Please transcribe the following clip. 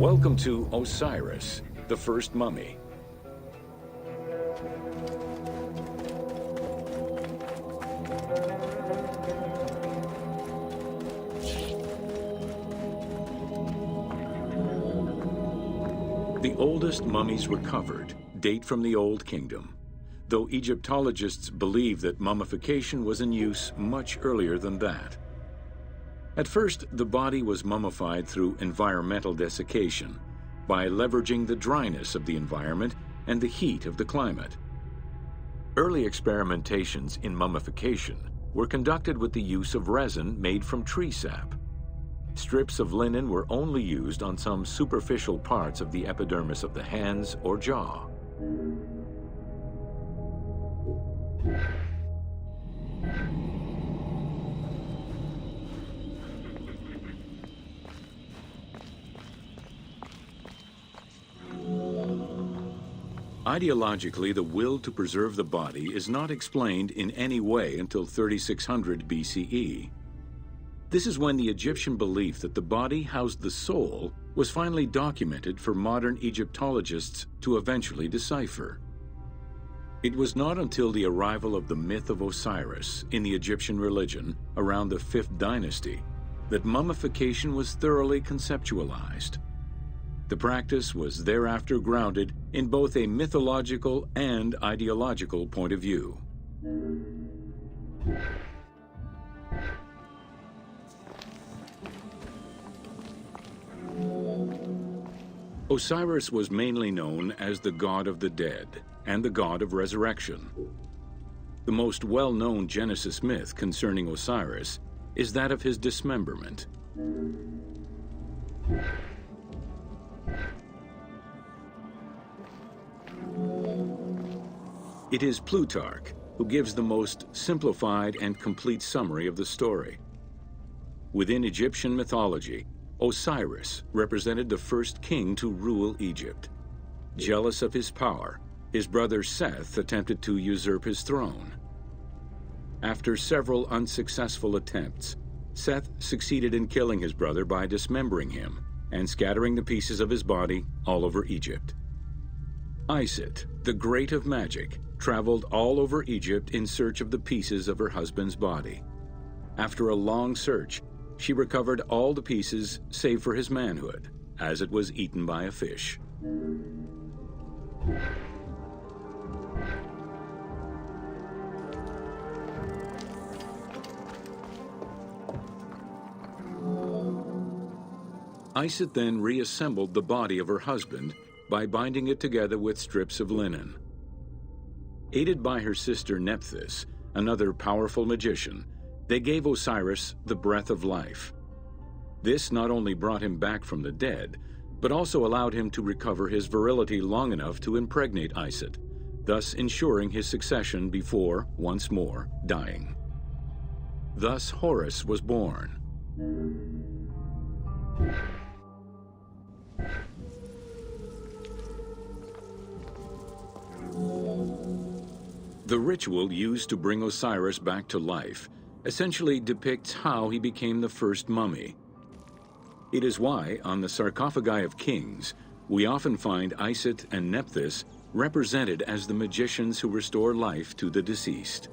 Welcome to Osiris, the first mummy. The oldest mummies recovered date from the Old Kingdom, though Egyptologists believe that mummification was in use much earlier than that. At first, the body was mummified through environmental desiccation by leveraging the dryness of the environment and the heat of the climate. Early experimentations in mummification were conducted with the use of resin made from tree sap. Strips of linen were only used on some superficial parts of the epidermis of the hands or jaw. Ideologically, the will to preserve the body is not explained in any way until 3600 BCE. This is when the Egyptian belief that the body housed the soul was finally documented for modern Egyptologists to eventually decipher. It was not until the arrival of the myth of Osiris in the Egyptian religion around the 5th dynasty that mummification was thoroughly conceptualized. The practice was thereafter grounded in both a mythological and ideological point of view. Osiris was mainly known as the god of the dead and the god of resurrection. The most well-known Genesis myth concerning Osiris is that of his dismemberment. It is Plutarch who gives the most simplified and complete summary of the story. Within Egyptian mythology, Osiris represented the first king to rule Egypt. Jealous of his power, his brother Seth attempted to usurp his throne. After several unsuccessful attempts, Seth succeeded in killing his brother by dismembering him and scattering the pieces of his body all over Egypt. Isis, the great of magic, traveled all over Egypt in search of the pieces of her husband's body. After a long search, she recovered all the pieces save for his manhood, as it was eaten by a fish. Isis then reassembled the body of her husband by binding it together with strips of linen. Aided by her sister Nephthys, another powerful magician, they gave Osiris the breath of life. This not only brought him back from the dead, but also allowed him to recover his virility long enough to impregnate Isis, thus ensuring his succession before, once more, dying. Thus Horus was born. The ritual used to bring Osiris back to life essentially depicts how he became the first mummy. It is why, on the sarcophagi of kings, we often find Isis and Nephthys represented as the magicians who restore life to the deceased.